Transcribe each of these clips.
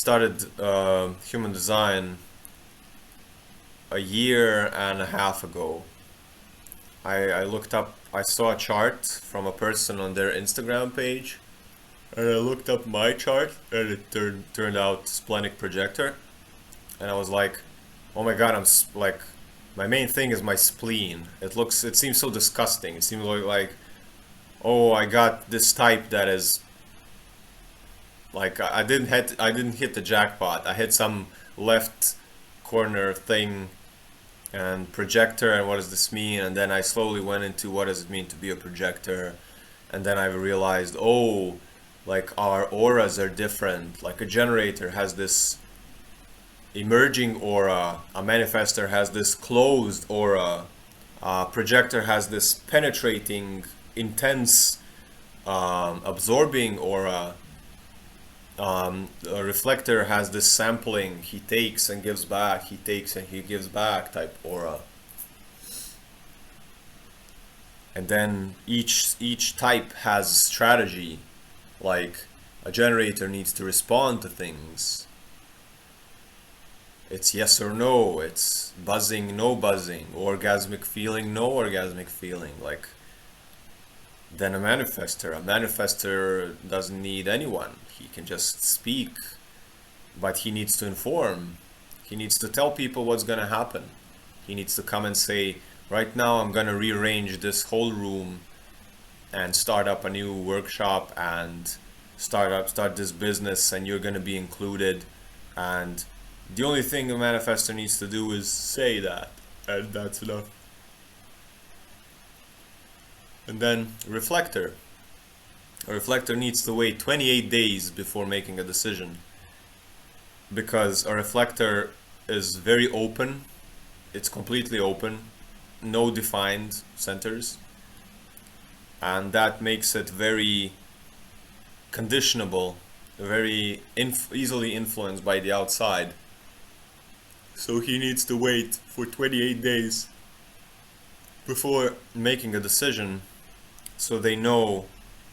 started human design a year and a half ago. I saw a chart from a person on their Instagram page, and I looked up my chart, and it turned out splenic projector, and I was like, oh my god, like, my main thing is my spleen. It seems so disgusting. It seems like, oh, I got this type that is like, I didn't hit the jackpot. I hit some left corner thing and projector, and what does this mean? And then I slowly went into what does it mean to be a projector, and then I realized, oh, like our auras are different. Like a generator has this emerging aura, a manifester has this closed aura, a projector has this penetrating, intense, absorbing aura. A reflector has this sampling, he takes and gives back, he takes and he gives back type aura. And then each type has strategy, like a generator needs to respond to things. It's yes or no, it's buzzing, no buzzing, orgasmic feeling, no orgasmic feeling. Like, then a manifester doesn't need anyone. He can just speak, but he needs to inform. He needs to tell people what's gonna happen. He needs to come and say, right now I'm gonna rearrange this whole room and start up a new workshop and start this business, and you're gonna be included. And the only thing a manifestor needs to do is say that, and that's enough. And then reflector. A reflector needs to wait 28 days before making a decision, because a reflector is very open. It's completely open, no defined centers, and that makes it very conditionable, very easily influenced by the outside. So he needs to wait for 28 days before making a decision, so they know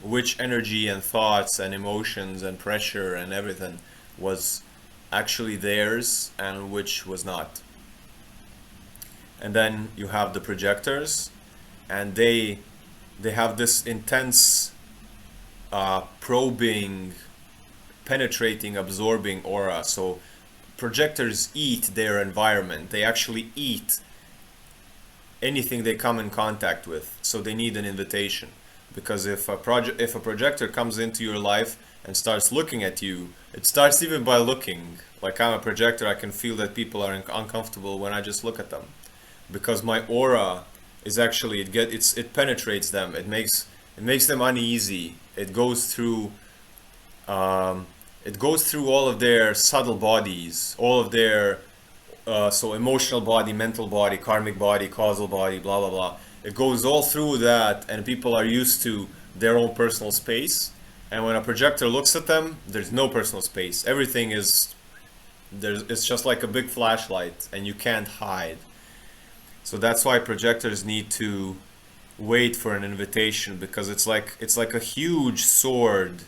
which energy and thoughts and emotions and pressure and everything was actually theirs and which was not. And then you have the projectors, and they have this intense probing, penetrating, absorbing aura. So projectors eat their environment. They actually eat anything they come in contact with. So they need an invitation. Because if a projector comes into your life and starts looking at you, it starts even by looking. Like, I'm a projector, I can feel that people are uncomfortable when I just look at them, because my aura is actually it penetrates them. It makes them uneasy. It goes through all of their subtle bodies, all of their so emotional body, mental body, karmic body, causal body, blah blah blah. It goes all through that, and people are used to their own personal space. And when a projector looks at them, there's no personal space. Everything is it's just like a big flashlight, and you can't hide. So that's why projectors need to wait for an invitation, because it's like a huge sword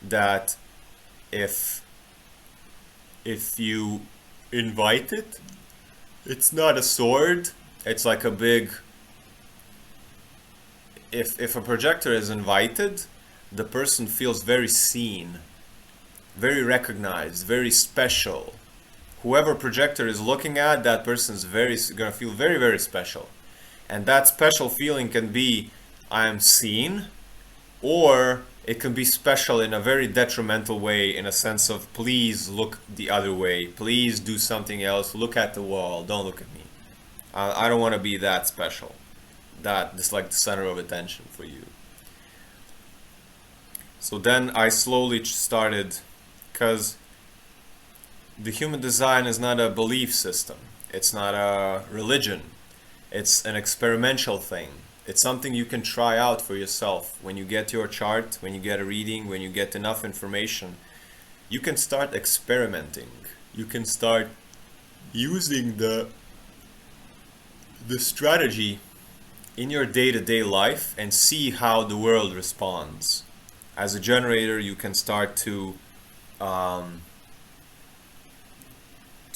that if you invite it, it's not a sword. It's like a big, if a projector is invited, the person feels very seen, very recognized, very special. Whoever projector is looking at, that person's gonna feel very, very special. And that special feeling can be, I am seen, or it can be special in a very detrimental way, in a sense of, please look the other way, please do something else, look at the wall, don't look at me. I don't want to be that special, that is like the center of attention for you. So then I slowly started, because the human design is not a belief system, it's not a religion, it's an experimental thing. It's something you can try out for yourself. When you get your chart, when you get a reading, when you get enough information, you can start experimenting. You can start using the strategy in your day-to-day life and see how the world responds. As a generator, you can start to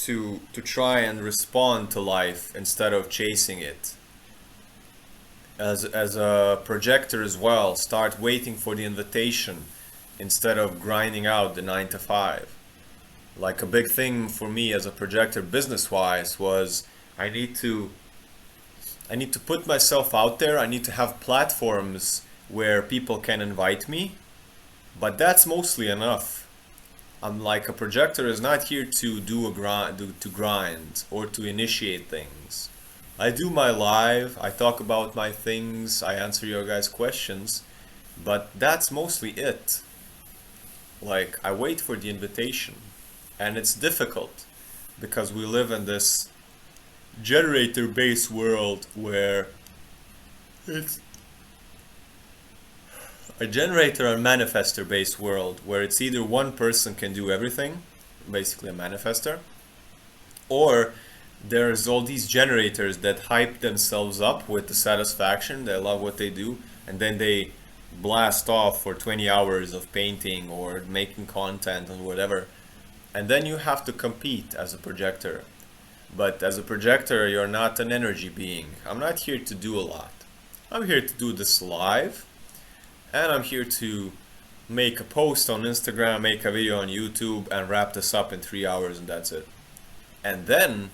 to try and respond to life instead of chasing it. As a projector as well, start waiting for the invitation instead of grinding out the 9 to 5. Like a big thing for me as a projector business wise was I need to put myself out there. I need to have platforms where people can invite me, but that's mostly enough. I'm like, a projector is not here to do to grind or to initiate things. I do my live, I talk about my things, I answer your guys' questions, but that's mostly it. Like, I wait for the invitation, and it's difficult because we live in this generator-based world where it's a generator and manifestor-based world where it's either one person can do everything, basically a manifestor, or there's all these generators that hype themselves up with the satisfaction, they love what they do, and then they blast off for 20 hours of painting or making content or whatever, and then you have to compete as a projector. But as a projector, you're not an energy being. I'm not here to do a lot. I'm here to do this live, and I'm here to make a post on Instagram, make a video on YouTube, and wrap this up in 3 hours, and that's it. And then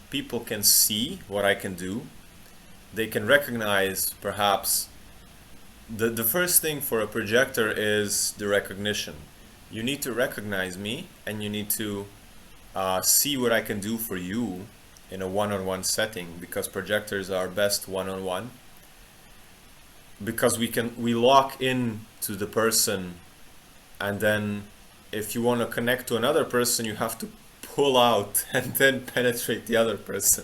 people can see what I can do. They can recognize, perhaps, the first thing for a projector is the recognition. You need to recognize me, and you need to see what I can do for you in a one-on-one setting, because projectors are best one-on-one, because we lock in to the person, and then if you want to connect to another person, you have to pull out and then penetrate the other person.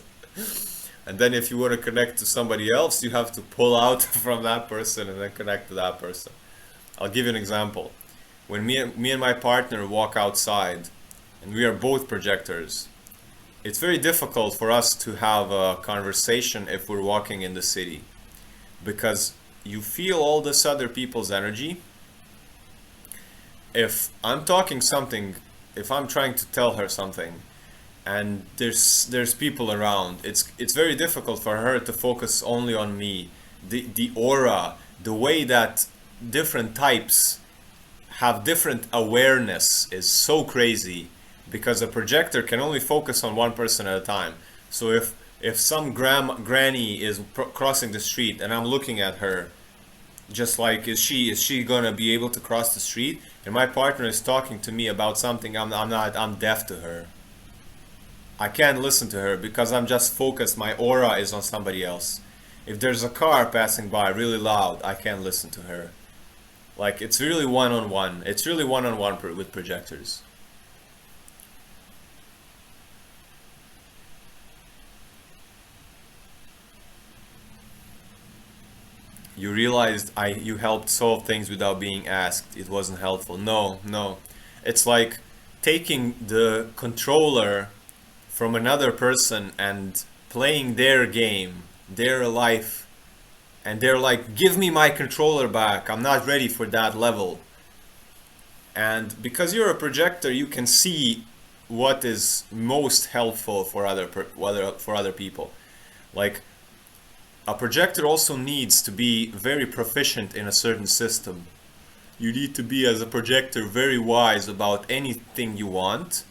And then if you want to connect to somebody else, you have to pull out from that person and then connect to that person. I'll give you an example. When me and my partner walk outside, and we are both projectors, it's very difficult for us to have a conversation if we're walking in the city, because you feel all this other people's energy. If I'm talking something, if I'm trying to tell her something, and there's people around, it's very difficult for her to focus only on me. The aura, the way that different types have different awareness is so crazy, because a projector can only focus on one person at a time. So if some granny is crossing the street and I'm looking at her, just like, is she gonna be able to cross the street? And my partner is talking to me about something, I'm deaf to her. I can't listen to her because I'm just focused. My aura is on somebody else. If there's a car passing by really loud, I can't listen to her. Like, it's really one-on-one. It's really one-on-one with projectors. You realized you helped solve things without being asked. It wasn't helpful. No. It's like taking the controller from another person and playing their game, their life, and they're like, give me my controller back. I'm not ready for that level. And because you're a projector, you can see what is most helpful for other people. Like, a projector also needs to be very proficient in a certain system. You need to be, as a projector, very wise about anything you want,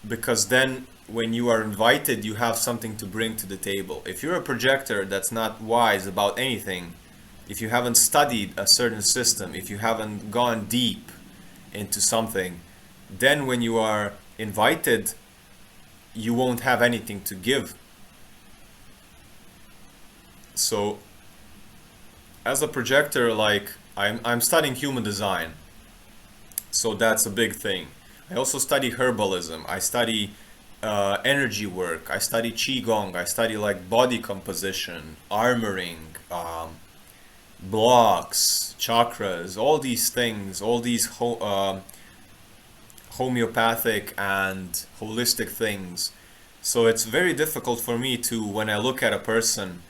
because then when you are invited, you have something to bring to the table. If you're a projector that's not wise about anything, if you haven't studied a certain system, if you haven't gone deep into something, then when you are invited, you won't have anything to give. So as a projector, like, I'm studying human design, so that's a big thing. I also study herbalism. I study energy work. I study qigong. I study like body composition, armoring, blocks, chakras, all these things, all these homeopathic and holistic things. So it's very difficult for me to, when I look at a person,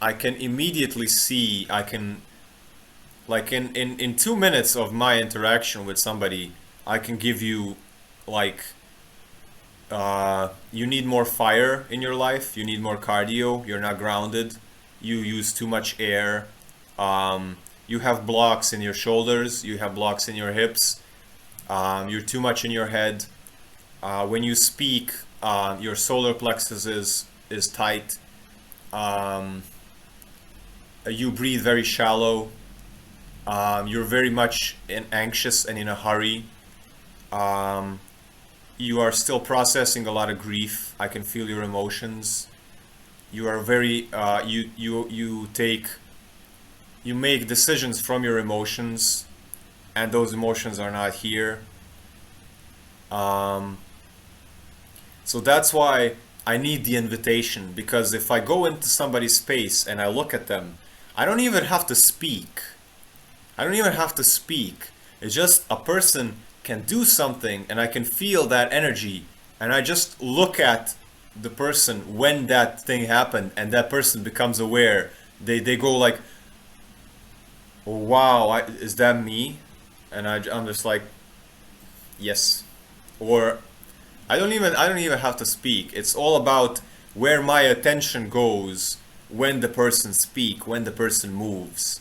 I can immediately see, I can, like, in 2 minutes of my interaction with somebody, I can give you like you need more fire in your life. You need more cardio. You're not grounded. You use too much air. You have blocks in your shoulders. You have blocks in your hips. You're too much in your head. When you speak, your solar plexus is tight. You breathe very shallow. You're very much anxious and in a hurry. You are still processing a lot of grief. I can feel your emotions. You are very you make decisions from your emotions, and those emotions are not here. So that's why I need the invitation, because if I go into somebody's space and I look at them, I don't even have to speak. I don't even have to speak. It's just a person can do something and I can feel that energy, and I just look at the person when that thing happened, and that person becomes aware. They go like, oh, wow, is that me? And I'm just like, yes. Or I don't even have to speak. It's all about where my attention goes when the person speaks, when the person moves.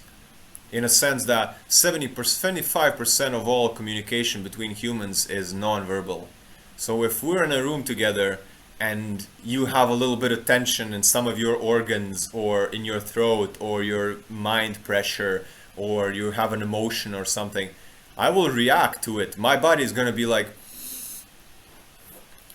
In a sense that 75% of all communication between humans is non-verbal. So if we're in a room together and you have a little bit of tension in some of your organs, or in your throat, or your mind pressure, or you have an emotion or something, I will react to it. My body is going to be like,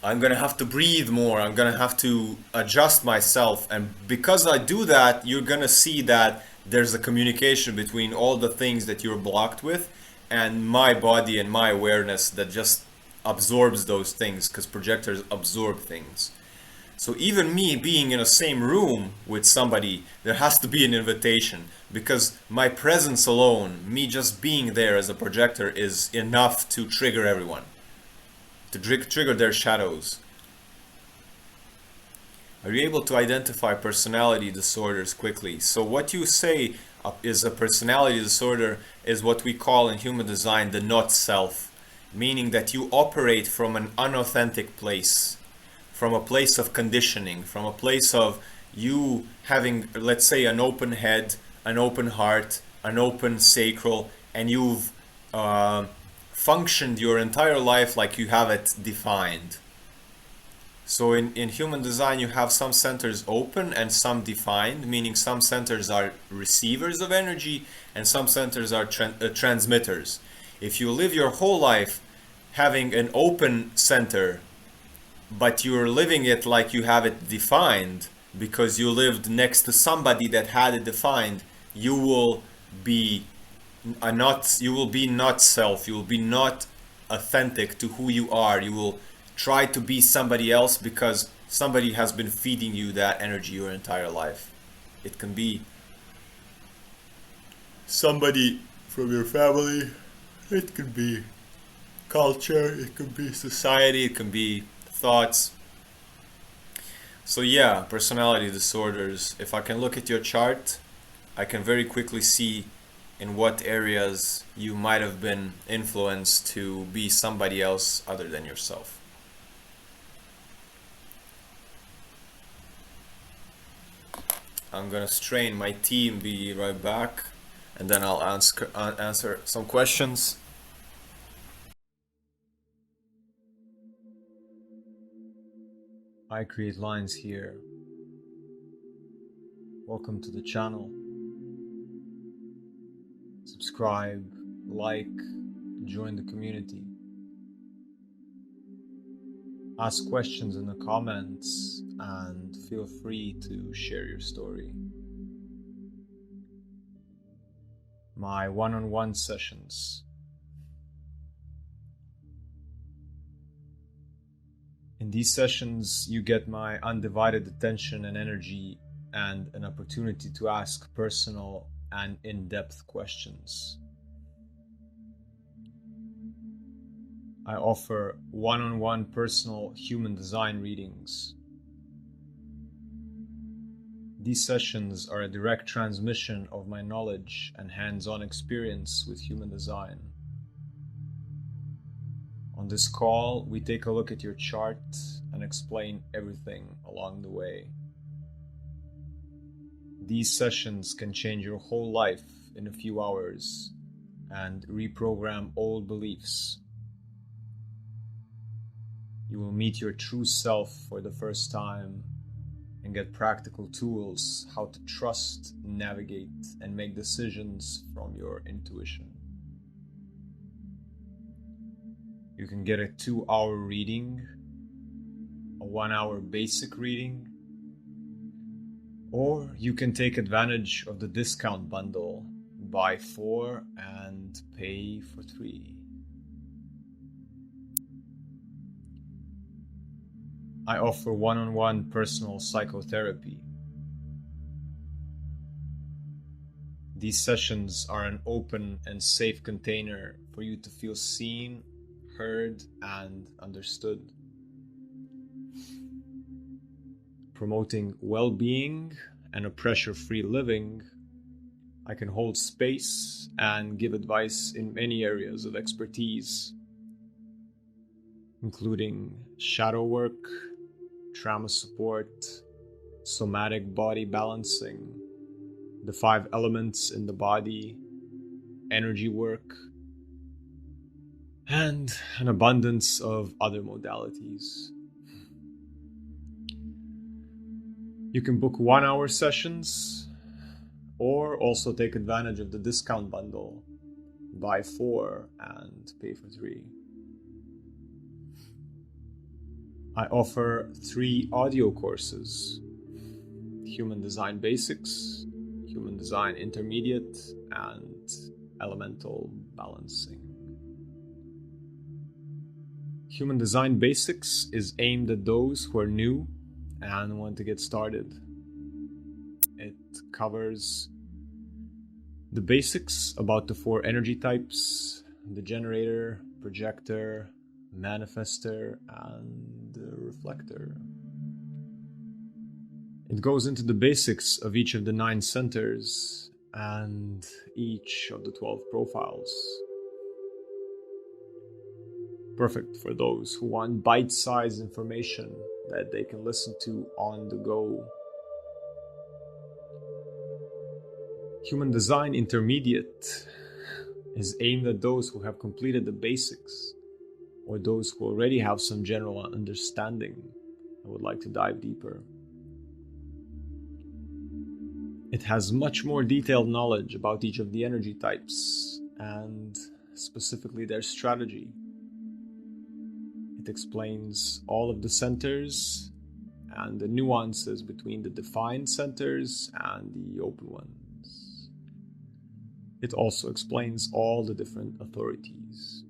I'm going to have to breathe more. I'm going to have to adjust myself. And because I do that, you're going to see that there's a communication between all the things that you're blocked with and my body and my awareness that just absorbs those things, because projectors absorb things. So even me being in the same room with somebody, there has to be an invitation, because my presence alone, me just being there as a projector, is enough to trigger everyone, to trigger their shadows. Are you able to identify personality disorders quickly? So what you say is a personality disorder is what we call in human design the not self, meaning that you operate from an unauthentic place, from a place of conditioning, from a place of you having, let's say, an open head, an open heart, an open sacral, and you've functioned your entire life like you have it defined. So in human design, you have some centers open and some defined, meaning some centers are receivers of energy and some centers are transmitters. If you live your whole life having an open center, but you're living it like you have it defined because you lived next to somebody that had it defined, you will be not self, you will be not authentic to who you are. You will try to be somebody else because somebody has been feeding you that energy your entire life. It can be somebody from your family, it could be culture, it could be society, it can be thoughts. So yeah, personality disorders. If I can look at your chart, I can very quickly see in what areas you might have been influenced to be somebody else other than yourself. I'm gonna strain my tea and be right back, and then I'll answer some questions. I create lines here. Welcome to the channel. Subscribe, like, join the community. Ask questions in the comments and feel free to share your story. My one-on-one sessions. In these sessions, you get my undivided attention and energy and an opportunity to ask personal and in-depth questions. I offer one-on-one personal human design readings. These sessions are a direct transmission of my knowledge and hands-on experience with human design. On On this call, we take a look at your chart and explain everything along the way. These sessions can change your whole life in a few hours and reprogram old beliefs. You will meet your true self for the first time and get practical tools how to trust, navigate, and make decisions from your intuition. You can get a 2-hour reading, a 1-hour basic reading, or you can take advantage of the discount bundle, buy 4 and pay for 3. I offer one-on-one personal psychotherapy. These sessions are an open and safe container for you to feel seen, heard, and understood. Promoting well-being and a pressure-free living, I can hold space and give advice in many areas of expertise, including shadow work, trauma support, somatic body balancing, the 5 elements in the body, energy work, and an abundance of other modalities. You can book 1-hour sessions or also take advantage of the discount bundle, buy 4 and pay for 3. I offer 3 audio courses: Human Design Basics, Human Design Intermediate, and Elemental Balancing. Human Design Basics is aimed at those who are new and want to get started. It covers the basics about the 4 energy types: the generator, projector, manifester, and the reflector. It goes into the basics of each of the 9 centers and each of the 12 profiles. Perfect for those who want bite-sized information that they can listen to on the go. Human Design Intermediate is aimed at those who have completed the basics or those who already have some general understanding and would like to dive deeper. It has much more detailed knowledge about each of the energy types and specifically their strategy. It explains all of the centers and the nuances between the defined centers and the open ones. It also explains all the different authorities.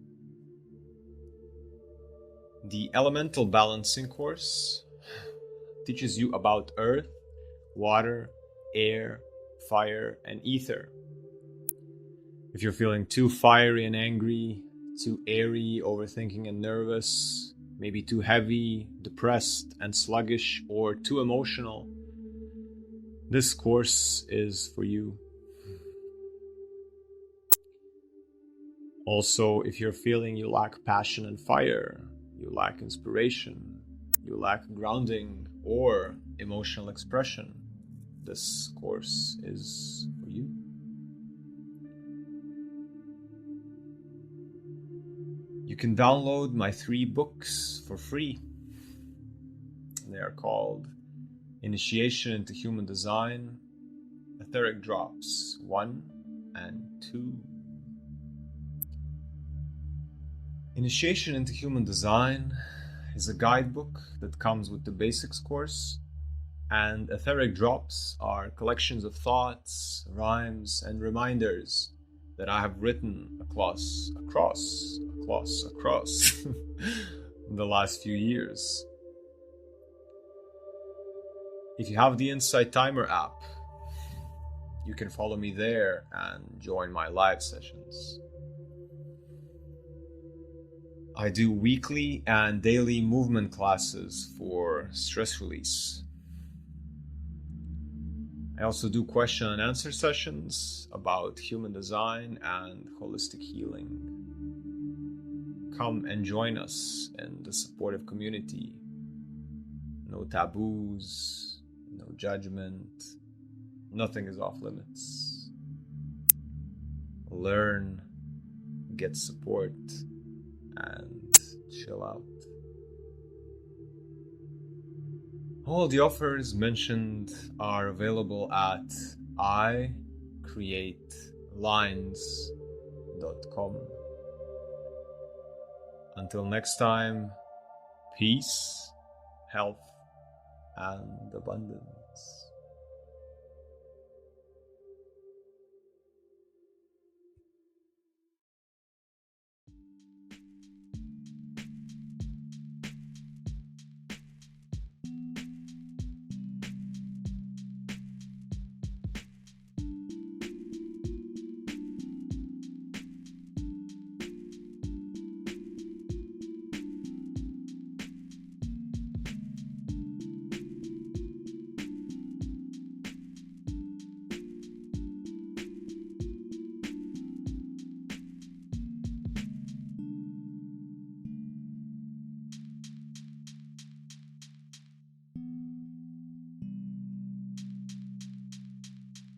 The Elemental Balancing course teaches you about earth, water, air, fire, and ether. If you're feeling too fiery and angry, too airy, overthinking and nervous, maybe too heavy, depressed and sluggish, or too emotional, this course is for you. Also, if you're feeling you lack passion and fire, you lack inspiration, you lack grounding or emotional expression, this course is for you. You can download my 3 books for free. They are called Initiation into Human Design, Etheric Drops 1 and 2. Initiation into Human Design is a guidebook that comes with the basics course, and Etheric Drops are collections of thoughts, rhymes, and reminders that I have written across the last few years. If you have the Insight Timer app, you can follow me there and join my live sessions. I do weekly and daily movement classes for stress release. I also do question and answer sessions about human design and holistic healing. come and join us in the supportive community. No taboos, no judgment, nothing is off limits. Learn, get support, and chill out. All the offers mentioned are available at icreatelines.com. Until next time, peace, health, and abundance.